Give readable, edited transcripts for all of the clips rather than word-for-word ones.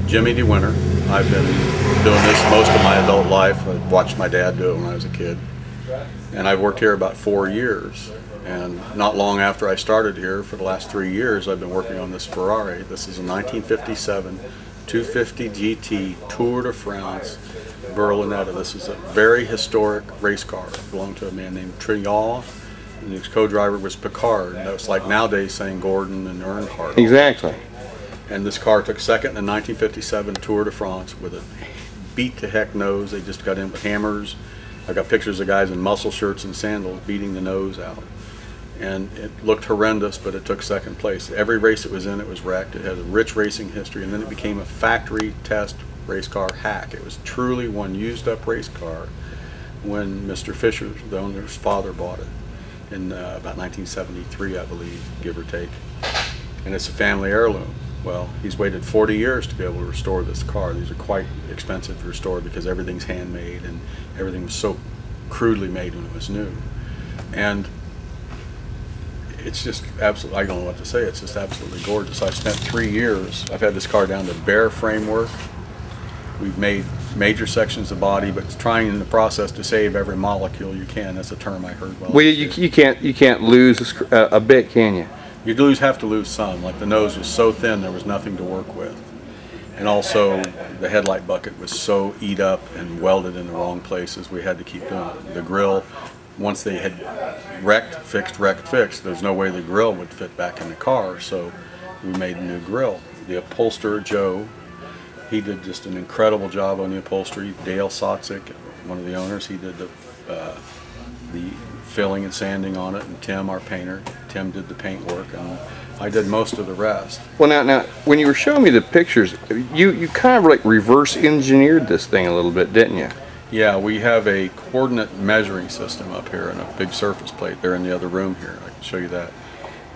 Jimmy DeWinter. I've been doing this most of my adult life. I watched my dad do it when I was a kid. And I've worked here about 4 years. And not long after I started here, for the last 3 years, I've been working on this Ferrari. This is a 1957 250 GT Tour de France Berlinetta. This is a very historic race car. It belonged to a man named Trial, and his co-driver was Picard. That was like nowadays saying Gordon and Earnhardt. Exactly. And this car took second in the 1957 Tour de France with a beat-to-heck nose. They just got in with hammers. I got pictures of guys in muscle shirts and sandals beating the nose out. And it looked horrendous, but it took second place. Every race it was in, it was wrecked. It had a rich racing history, and then it became a factory test race car hack. It was truly one used-up race car when Mr. Fisher, the owner's father, bought it in about 1973, I believe, give or take. And it's a family heirloom. Well, he's waited 40 years to be able to restore this car. These are quite expensive to restore because everything's handmade and everything was so crudely made when it was new. And it's just absolutely, I don't know what to say, it's just absolutely gorgeous. I've spent 3 years, I've had this car down to bare framework. We've made major sections of body, but trying in the process to save every molecule you can. That's a term I heard. Well, you can't lose a bit, can you? You have to lose some. Like the nose was so thin there was nothing to work with. And also the headlight bucket was so eat up and welded in the wrong places, we had to keep doing it. The grill, once they had wrecked, fixed, there's no way the grill would fit back in the car, so we made a new grill. The upholsterer, Joe, he did just an incredible job on the upholstery. Dale Sotzik, one of the owners, he did the filling and sanding on it, and Tim, our painter, Tim did the paint work, and I did most of the rest. Well, now, when you were showing me the pictures, you kind of like reverse engineered this thing a little bit, didn't you? Yeah, we have a coordinate measuring system up here and a big surface plate. They're in the other room here. I can show you that.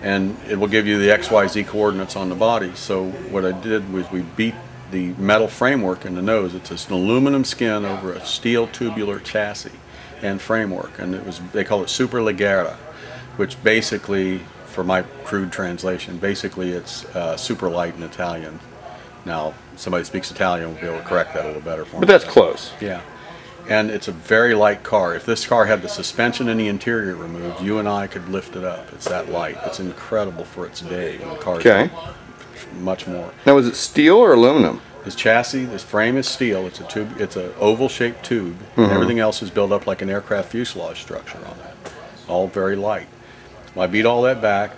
And it will give you the XYZ coordinates on the body. So what I did was we beat the metal framework in the nose. It's an aluminum skin over a steel tubular chassis and framework. And they call it Super Leggera, which basically, for my crude translation, basically it's super light in Italian. Now, somebody who speaks Italian will be able to correct that a little better for me. But that's close. Yeah. And it's a very light car. If this car had the suspension and the interior removed, you and I could lift it up. It's that light. It's incredible for its day. When the car's much more. Now, is it steel or aluminum? This chassis, this frame is steel. It's a tube. It's an oval-shaped tube. And everything else is built up like an aircraft fuselage structure on it. All very light. Well, I beat all that back,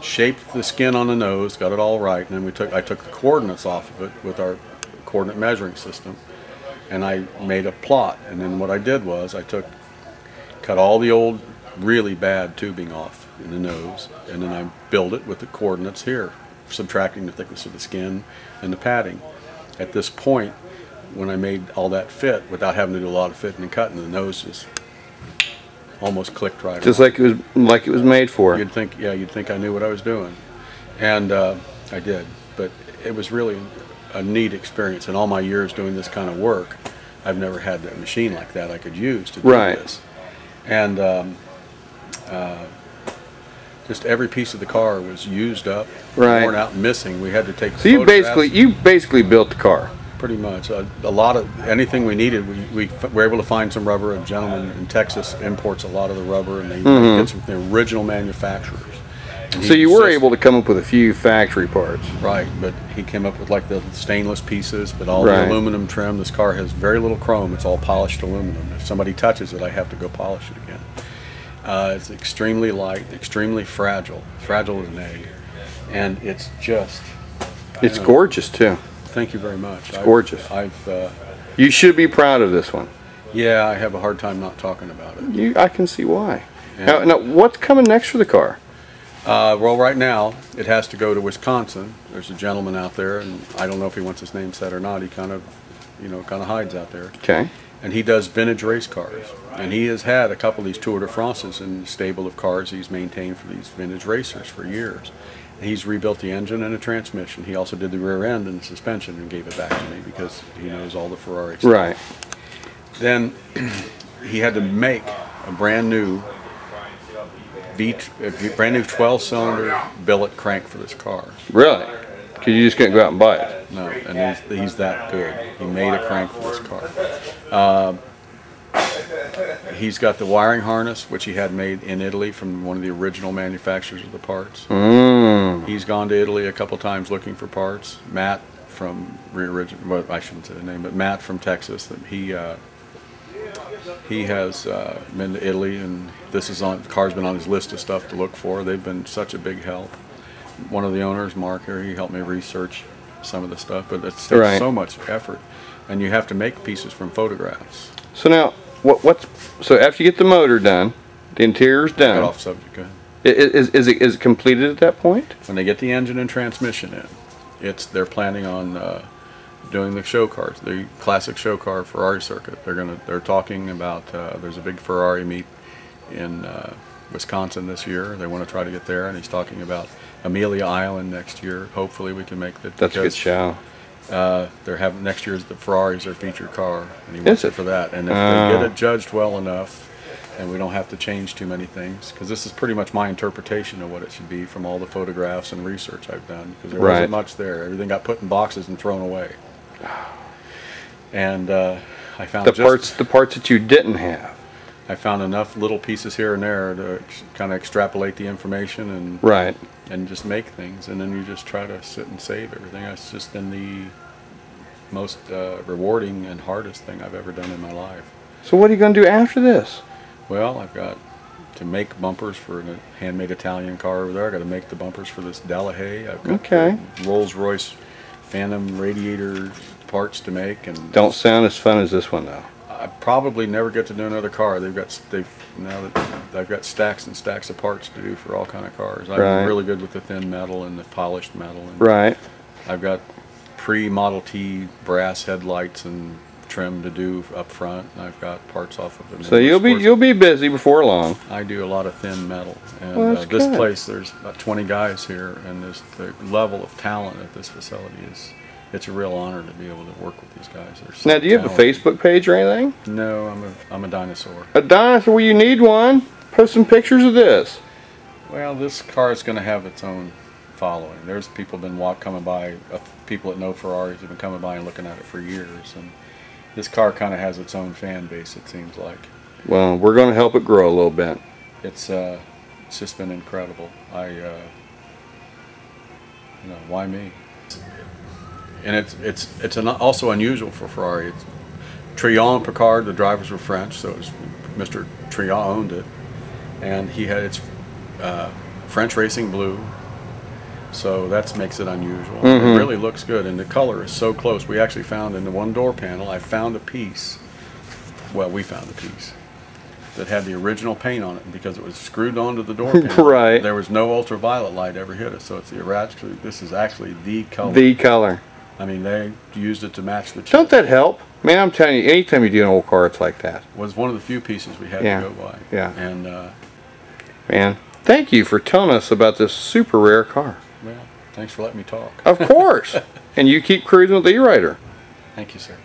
shaped the skin on the nose, got it all right, and then I took the coordinates off of it with our coordinate measuring system. And I made a plot, and then what I did was I cut all the old really bad tubing off in the nose, and then I built it with the coordinates here, subtracting the thickness of the skin and the padding. At this point, when I made all that fit without having to do a lot of fitting and cutting, the nose just almost clicked right. Just like it was made for. You'd think I knew what I was doing, and I did. But it was really a neat experience. In all my years doing this kind of work, I've never had a machine like that I could use to do this. And just every piece of the car was used up, worn out, missing. We had to take. So you basically built the car. Pretty much. A lot of anything we needed, we were able to find some rubber. A gentleman in Texas imports a lot of the rubber, and they get some from the original manufacturers. So you were able to come up with a few factory parts. Right, but he came up with like the stainless pieces, but all the aluminum trim. This car has very little chrome. It's all polished aluminum. If somebody touches it, I have to go polish it again. It's extremely light, extremely fragile. Fragile as an egg. And it's just... It's gorgeous, too. Thank you very much. It's gorgeous. You should be proud of this one. Yeah, I have a hard time not talking about it. I can see why. Now, what's coming next for the car? Well, right now, it has to go to Wisconsin. There's a gentleman out there, and I don't know if he wants his name said or not. He kind of hides out there. Okay. And he does vintage race cars. And he has had a couple of these Tour de France's in the stable of cars he's maintained for these vintage racers for years. And he's rebuilt the engine and the transmission. He also did the rear end and the suspension and gave it back to me because he knows all the Ferrari stuff. Right. Then he had to make a brand new 12-cylinder billet crank for this car. Really? Because you just couldn't go out and buy it? No, and he's that good. He made a crank for this car. He's got the wiring harness, which he had made in Italy from one of the original manufacturers of the parts. He's gone to Italy a couple times looking for parts. Matt from well, I shouldn't say the name, but Matt from Texas. He has been to Italy, and the car's been on his list of stuff to look for. They've been such a big help. One of the owners, Mark, here, he helped me research some of the stuff, but it takes so much effort, and you have to make pieces from photographs. So now, so after you get the motor done, the interior's done. Got off subject. Go ahead. Is it completed at that point? When they get the engine and transmission in, they're planning on doing the show cars, the classic show car Ferrari circuit. They're talking about there's a big Ferrari meet in Wisconsin this year. They want to try to get there, and he's talking about Amelia Island next year. Hopefully we can make that. That's a good show. They're having next year's the Ferrari's their featured car, and he wants it for that. And if they get it judged well enough, and we don't have to change too many things, because this is pretty much my interpretation of what it should be from all the photographs and research I've done, because there wasn't much there. Everything got put in boxes and thrown away. And I found the parts that you didn't have. I found enough little pieces here and there to kind of extrapolate the information and just make things, and then you just try to sit and save everything. That's just been the most rewarding and hardest thing I've ever done in my life. So what are you going to do after this? Well, I've got to make bumpers for a handmade Italian car over there. I've got to make the bumpers for this Delahaye. I've got the Rolls-Royce Phantom radiator parts to make. And don't sound as fun as this one, though. I probably never get to do another car. Now that I've got stacks and stacks of parts to do for all kind of cars. I'm really good with the thin metal and the polished metal. And I've got pre-Model T brass headlights and trim to do up front. I've got parts off of them. So you'll be busy before long. I do a lot of thin metal, and this place, there's about 20 guys here, and the level of talent at this facility it's a real honor to be able to work with these guys. Now, do you have a Facebook page or anything? No, I'm a dinosaur. A dinosaur? Well, you need one. Post some pictures of this. Well, this car is going to have its own following. There's people been coming by, people that know Ferraris have been coming by and looking at it for years, and this car kind of has its own fan base, it seems like. Well, we're going to help it grow a little bit. It's just been incredible. Why me? And it's also unusual for Ferrari. Trion Picard, the drivers were French, so Mr. Trion owned it, and he had its French racing blue. So that makes it unusual. It really looks good, and the color is so close. We actually found in the one door panel, I found a piece, well, we found a piece, that had the original paint on it, and because it was screwed onto the door panel, there was no ultraviolet light ever hit it, so this is actually the color. The color. I mean, they used it to match the chip. Don't that help? Man, I'm telling you, anytime you do an old car, it's like that. It was one of the few pieces we had to go by. Yeah. And, man, thank you for telling us about this super rare car. Well, thanks for letting me talk. Of course. And you keep cruising with the E-Rider. Thank you, sir.